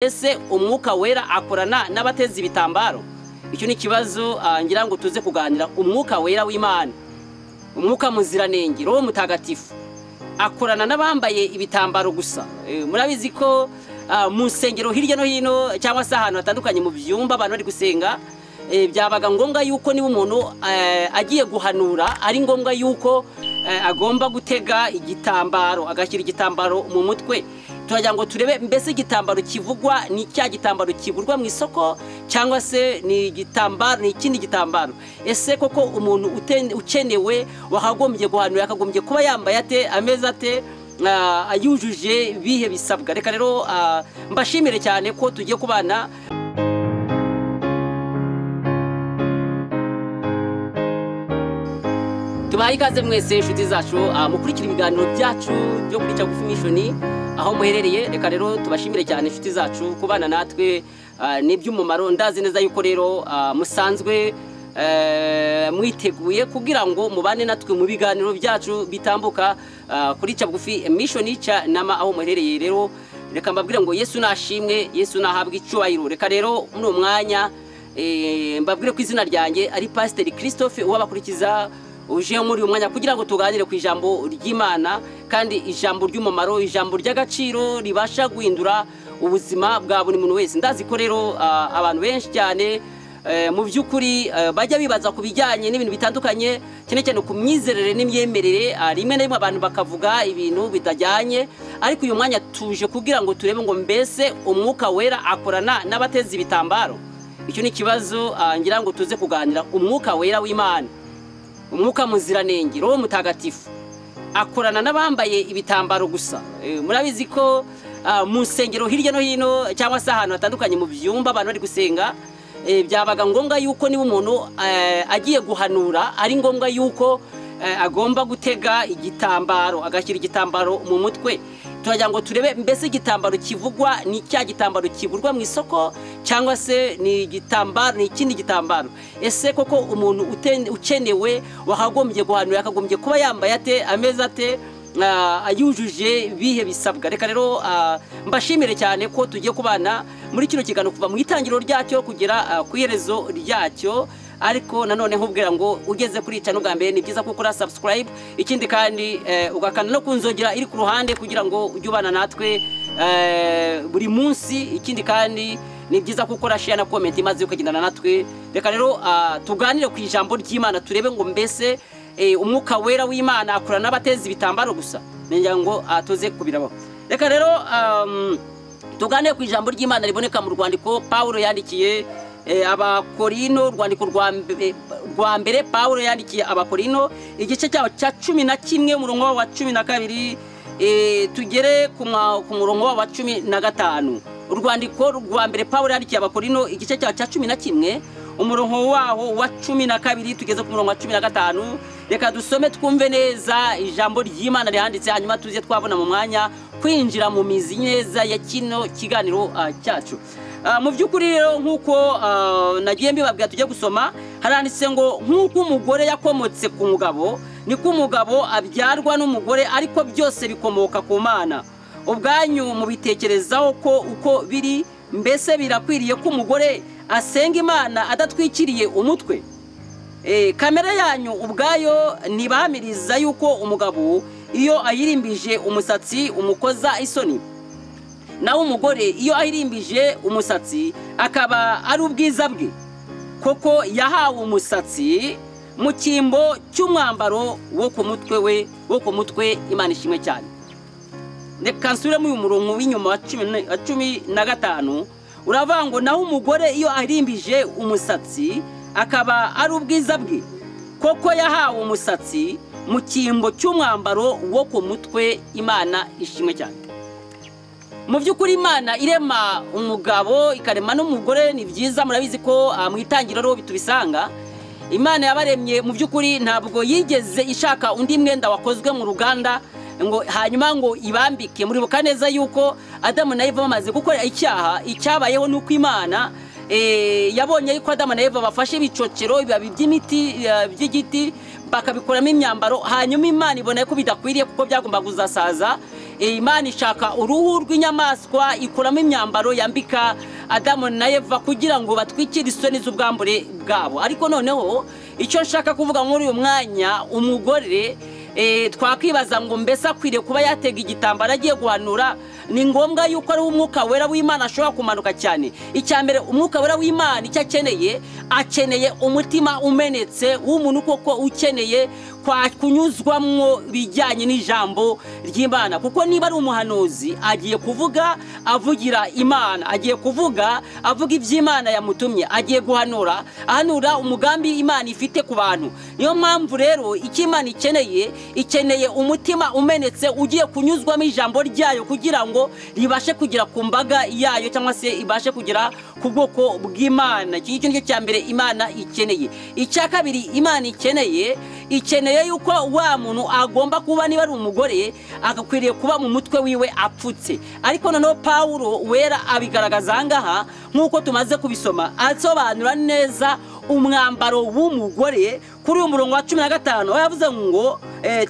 ese umwuka wera akorana n'abatezi ibitambaro. Icyo ni kibazo ngira ngo tuze kuganira. Umwuka wera w'Imana, umwuka muziranenge, Roho Mutagatifu akorana n'abambaye ibitambaro gusa. Murabizi ko mu nsengero hirya no hino cyangwa se ahantu hatandukanye mu byumba abantu bari gusenga, byabaga ngombwa yuko niba umuntu agiye guhanura ari ngombwa yuko agomba gutega igitambaro, agashyira igitambaro mu mutwe. Turagira ngo turebe mbese igitambaro kivugwa ni cya gitambaro kigurwa mu isoko cyangwa se ni igitambaro ni ikindi gitambaro. Ese koko umuntu ukenewe wakagombye guhanura akagombye kuba yambaye ate, ameze ate, ayujuje bihe bisabwa. Reka rero mbashimire cyane ko tugiye kubana. Tubaye ikaze mwese inshuti zacu mukurikira ibiganiro byacu byo kuri Cyagufi Mission aho muherereye. Reka rero tubashimire cyane inshuti zacu kubana natwe n'iby'umumaro. Ndazi neza yuko rero musanzwe mwiteguye kugira ngo mubane natwe mu biganiro byacu bitambuka kuri Cyagufi Mission nama aho muherereye. Rero reka mbabwire ngo Yesu nashimwe, Yesu nahabwa icyubahiro. Reka rero muri umwanya mbabwire ko izina ryanjye ari Pastor Christophe ubakurikiza uje muri uyu mwanya kugira ngo tuganire ku ijambo ry'Imana, kandi ijambo ry'umumaro, ijambo ry'agaciro ribasha guhindura ubuzima bwa buri muntu wese. Ndazi ko rero abantu benshi cyane mu by'ukuri bajya bibaza ku bijyanye n'ibintu bitandukanye, cyane cyane ku myizerere n'imyemerere. Rimwe na rimwe abantu bakavuga ibintu bitajyanye, ariko uyu mwanya tuje kugira ngo turebe ngo mbese umwuka wera akorana n'abatezi ibitambaro. Icyo ni kibazo ngira ngo tuze kuganira. Umwuka wera w'Imana, umwuka muziranenge, Roho Mutagatifu akorana n'abambaye ibitambaro gusa. Murabizi ko mu nsengero hirya no hino cyangwa se ahantu hatandukanye mu byumba abantu bari gusenga, byabaga ngombwa yuko niba umuntu agiye guhanura ari ngombwa yuko agomba gutega igitambaro, agashyira igitambaro mu mutwe. Turagira ngo turebe mbese igitambaro kivugwa ni cya gitambaro kigurwa mu isoko cyangwa se ni igitambaro ni ikindi gitambaro. Ese koko umuntu ukenewe wakagombye guhanura akagombye kuba yambaye ate, ameze ate, ayujuje bihe bisabwa. Reka rero mbashimire cyane ko tugiye kubana muri kino kiganiro kuva mu itangiriro ryacyo kugera ku iherezo ryacyo. Ariko nanone nkubwira ngo ugeze kuri icano bwa mbere ni byiza ko ukora subscribe, ikindi kandi ugakanda no kunzogera iri ku ruhande kugira ngo ujye ubana natwe buri munsi. Ikindi kandi ni byiza ko ukora share na comment maze ukagendana natwe. Reka rero tuganire ku ijambo ry'Imana turebe ngo mbese umwuka wera w'Imana akorana n'abatezi ibitambaro gusa. Nengira ngo tuze kubiraho. Reka rero tuganire ku ijambo ry'Imana riboneka mu rwandiko Paulo yandikiye Abakorino, rwandiko rwa mbere Paulo yandikiye Abakorino igice cyaho cya 11 umurongo wa 12 tugere ku murongo wa 15. Urwandiko rwa mbere Paulo yandikiye Abakorino igice cyaho cya 11 umurongo waho wa 12 tugeze ku murongo wa 15. Reka dusome twumve neza ijambo ry'Imana rihanditse, hanyuma tuze twabona mu mwanya kwinjira mu mizi neza ya kino kiganiro cyacu. Mu by'ukuri rero nk'uko nagiye mbibabwira tujye gusoma, haranditse ngo nk'uko umugore yakomotse ku mugabo niko umugabo abyarwa n'umugore, ariko byose bikomoka ku Mana. Ubwanyu mubitekerezaho ko uko biri, mbese birakwiriye ko umugore asenga Imana adatwikiriye umutwe? Kamera yanyu ubwayo ntibahamiriza yuko umugabo iyo ayirimbije umusatsi umukoza isoni, naho umugore iyo ahirimbije umusatsi akaba ari ubwiza bwe. Koko yahawe umusatsi mu cyimbo cy'umwambaro wo ku mutwe we, wo ku mutwe. Imana ishimwe cyane. Reka nsubire mu murongo w'inyuma wa 15 uravuga ngo naho umugore iyo ahirimbije umusatsi akaba ari ubwiza bwe. Koko yahawe umusatsi mu cyimbo cy'umwambaro wo ku mutwe. Imana ishimwe cyane. Mu by'ukuri Imana irema umugabo ikarema n'umugore ni byiza. Murabizi ko mu itangiriro bitubisanga Imana yabaremye mu by'ukuri ntabwo yigeze ishaka undi mwenda wakozwe mu ruganda ngo hanyuma ngo ibambike. Muribuka neza yuko Adamu na Eva bamaze gukora icyaha, icyabayeho nuko Imana yabonye yuko Adamu na Eva bafashe ibicocero ibibabi by'imiti by'igiti bakabikoramo imyambaro, hanyuma Imana ibona ko bidakwiriye kuko byagomba guzasaza Imana ishaka uruhu rw'inyamaswa ikuramo imyambaro yambika Adamu na Eva kugira ngo batwikire isoni z'ubwambure bwabo. Ariko noneho icyo nshaka kuvuga muri uyu mwanya, umugore twakwibaza ngo mbese akwiriye kuba yatega igitambaro agiye guhanura. Ni ngombwa yuko ari umwuka wera w'Imana ashobora kumanuka cyane. Icyambere, umwuka wera w'Imana icyo akeneye umutima umenetse w'umuntu koko ukeneye kunyuzwamwo bijyanye n'ijambo ry'Imana. Kuko niba ari umuhanuzi agiye kuvuga avugira Imana, agiye kuvuga avuga iby'Imana yamutumye, agiye guhanura umugambi Imana ifite ku bantu. Niyo mpamvu rero icyo Imana ikeneye umutima umenetse ugiye kunyuzwamo ijambo ryayo kugira ngo ribashe kugera ku mbaga yayo cyangwa se ibashe kugera ku bwoko bw'Imana. Iki nicyo cyambere Imana ikeneye. Icya kabiri Imana ikeneye yuko wa muntu agomba kuba, niba ari umugore agakwiriye kuba mu mutwe wiwe apfutse. Ariko noneho Pawulo wera abigaragaza ahangaha nk'uko tumaze kubisoma, asobanura neza umwambaro w'umugore kuri uyu murongo wa 15. Yavuze ngo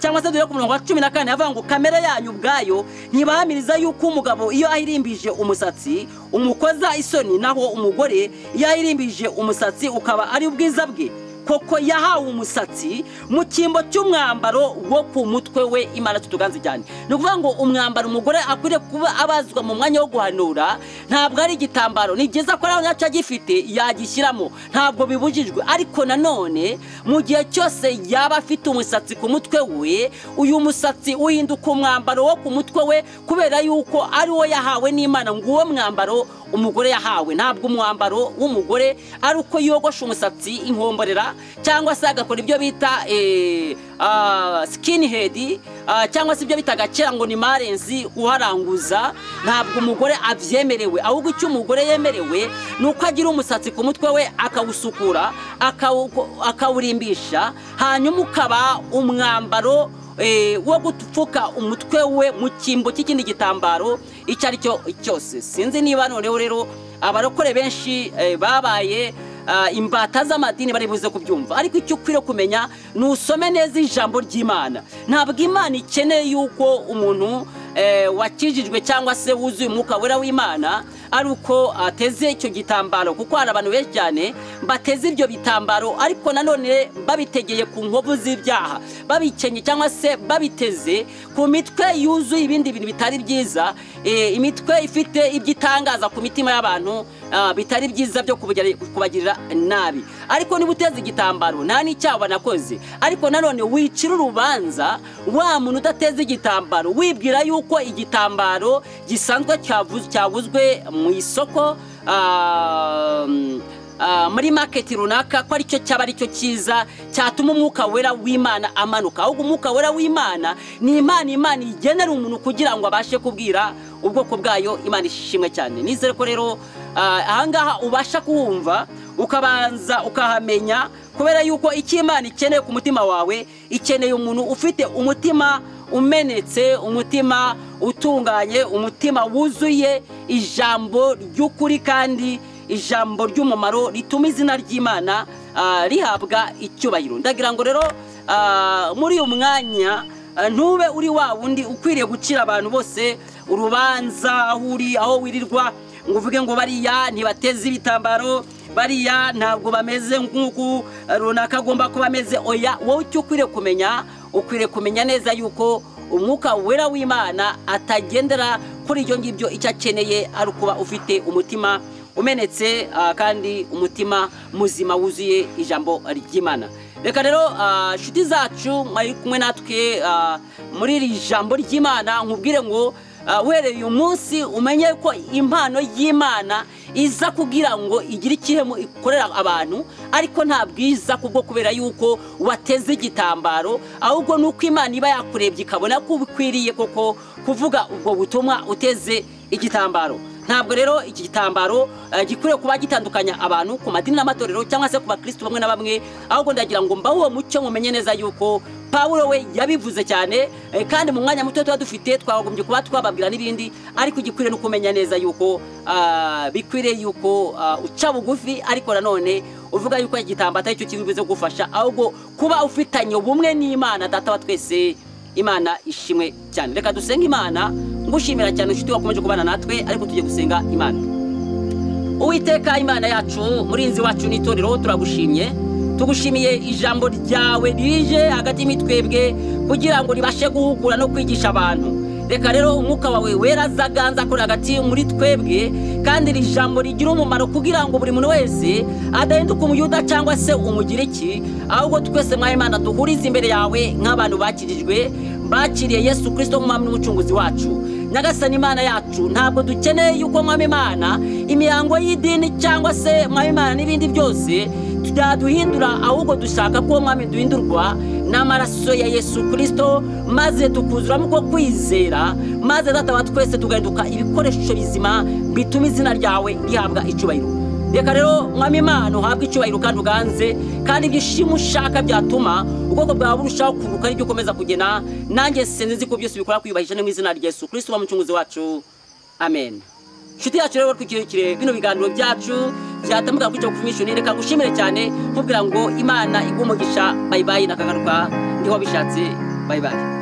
cyangwa se dore ku murongo wa 14 yavuga ngo kamere yanyu ubwayo ntibahamiriza yuko umugabo iyo ahirimbije umusatsi umukoza isoni, naho umugore iyo ahirimbije umusatsi ukaba ari ubwiza bwe. Koko yahawe umusatsi mu cyimbo cy'umwambaro wo ku mutwe we. Imana tutuganze cyane. Ni ukuvuga ngo umwambaro umugore akwiriye kuba abazwa mu mwanya wo guhanura ntabwo ari igitambaro. Ni byiza ko naho nyaca gifite yagishyiramo, ntabwo bibujijwe. Ariko nanone mu gihe cyose yaba afite umusatsi ku mutwe we, uyu musatsi uhinduka umwambaro wo ku mutwe we kubera yuko ari wo yahawe n'Imana. Ngo uwo mwambaro umugore yahawe, ntabwo umwambaro w'umugore ari uko yogosha umusatsi inkomborera cyangwa se agakora ibyo bita skinhead cyangwa se ibyo bitaga kera ngo ni marenzi uharanguza. Ntabwo umugore avyemerewe, ahubwo icyo umugore yemerewe nuko agira umusatsi ku mutwe we akawusukura akawurimbisha, hanyuma ukaba umwambaro wo gupfuka umutwe we mu cyimbo cy'ikindi gitambaro icyo ari cyo cyose. Sinzi niba noneho rero abarokore benshi babaye imbata z'amadini bari buze kubyumva. Ariko icyo ukwiriye kumenya nusome neza ijambo ry'Imana. Ntabwo Imana ikeneye yuko umuntu wakijijwe cyangwa se wuzuye umwuka wera w'Imana ari uko ateze icyo gitambaro, kuko hari abantu benshi cyane bateze ibyo bitambaro ariko nanone babitegeye ku nkovu z'ibyaha, babikenye cyangwa se babiteze ku mitwe yuzuye ibindi bintu bitari byiza, imitwe ifite ibyitangaza ku mitima y'abantu bitari byiza byo kubagirira nabi. Ariko niba uteze igitambaro nta n'icyaha nakoze, ariko nanone wicira urubanza wa muntu udateze igitambaro wibwira yuko igitambaro gisanzwe cyaguzwe mu isoko muri market runaka ko aricyo cyaba aricyo cyiza cyatuma umwuka wera w'Imana amanuka. Ahubwo umwuka wera w'Imana ni Imana igenera umuntu kugira ngo abashe kubwira ubwoko bwayo. Imana ishimwe cyane. Nizere ko rero ahangaha ubasha kuwumva ukabanza ukahamenya, kubera yuko icyo Imana ikeneye ku mutima wawe, ikeneye umuntu ufite umutima umenetse, umutima utunganye, umutima wuzuye ijambo ry'ukuri kandi ijambo ry'umumaro rituma izina ry'Imana rihabwa icyubahiro. Ndagira ngo rero muri uyu mwanya ntube uri wa wundi ukwiriye gucira abantu bose urubanza aho wirirwa ngo uvuge ngo bariya ntibateze ibitambaro, bariya ntabwo bameze nk'uko runaka agomba kuba ameze. Oya, wowe icyo ukwiriye kumenya neza yuko umwuka wera w'Imana atagendera kuri ibyo ngibyo. Icyo akeneye ari ukuba ufite umutima umenetse kandi umutima muzima wuzuye ijambo ry'Imana. Reka rero nshuti zacu mwari kumwe natwe muri iri jambo ry'Imana, nkubwire ngo wereye uyu munsi umenye ko impano y'Imana iza kugira ngo igire ikiremo ikorera abantu, ariko ntabwo iza kubwo kubera yuko wateze igitambaro, ahubwo nuko Imana iba yakurebye ikabona ko ubikwiriye koko kuvuga ubwo butumwa uteze igitambaro. Ntabwo rero iki gitambaro gikwiriye kuba gitandukanya abantu ku madini n'amatorero cyangwa se ku bakristo bamwe na bamwe, ahubwo ndagira ngo mbaho uwo mucyo mumenye neza yuko Pawulo we yabivuze cyane, kandi mu mwanya muto tuba dufite twagombye kuba twababwira n'ibindi, ariko gikwiriye no kumenya neza yuko bikwiriye yuko uca bugufi, ariko nanone uvuga yuko igitambaro atari cyo kibivuze gufasha, ahubwo kuba ufitanye ubumwe n'Imana Data wa twese. Imana ishimwe cyane. Reka dusenga Imana, ngushimira cyane inshuti wakomeje kubana natwe, ariko tujye gusenga Imana. Uwiteka Imana yacu, murinzi wacu n'itorero, turagushimye. Tugushimiye ijambo ryawe rije hagati y'mitwebwe kugira ngo ribashe guhugura no kwigisha abantu. Reka rero umwuka wawe wera zaganza kuri hagati muri twebwe, kandi iri jambo rigira umumaro kugira ngo buri muntu wese adahinduka umuyuda cyangwa se umugiriki, ahubwo twese mwa Imana duhurize imbere yawe nk'abantu bakirijwe, bakiriye Yesu Kristo nk'umwami n'umucunguzi wacu. Nyagasani Imana yacu, ntabwo dukeneye yuko mwami Imana imihango y'idini cyangwa se mwami Imana n'ibindi byose tudaduhindura, ahubwo dushaka ko mwami duhindurwa n'amaraso ya Yesu Kristo, maze tukuzuramo uko kwizera, maze data twese tugahinduka ibikoresho bizima bituma izina ryawe rihabwa icyubahiro. Reka rero mwami Imana uhabwe icyubahiro kandi uganze, kandi ibyishimo ushaka byatuma ubwoko bwawe burushaho kunguka n'ibyo ukomeza kugena. Nanjye sinzi ko byose bikora kwiyubahisha mu izina rya Yesu Kristo umucunguzi wacu, amen. Nshuti yacu rero twikirikire bino biganiro byacu byatambuka kuri Buffy Mission. Reka gushimire cyane nkubwira ngo Imana igumugisha. Bye bye, nakagaruka ndiho bishatse. Bye bye.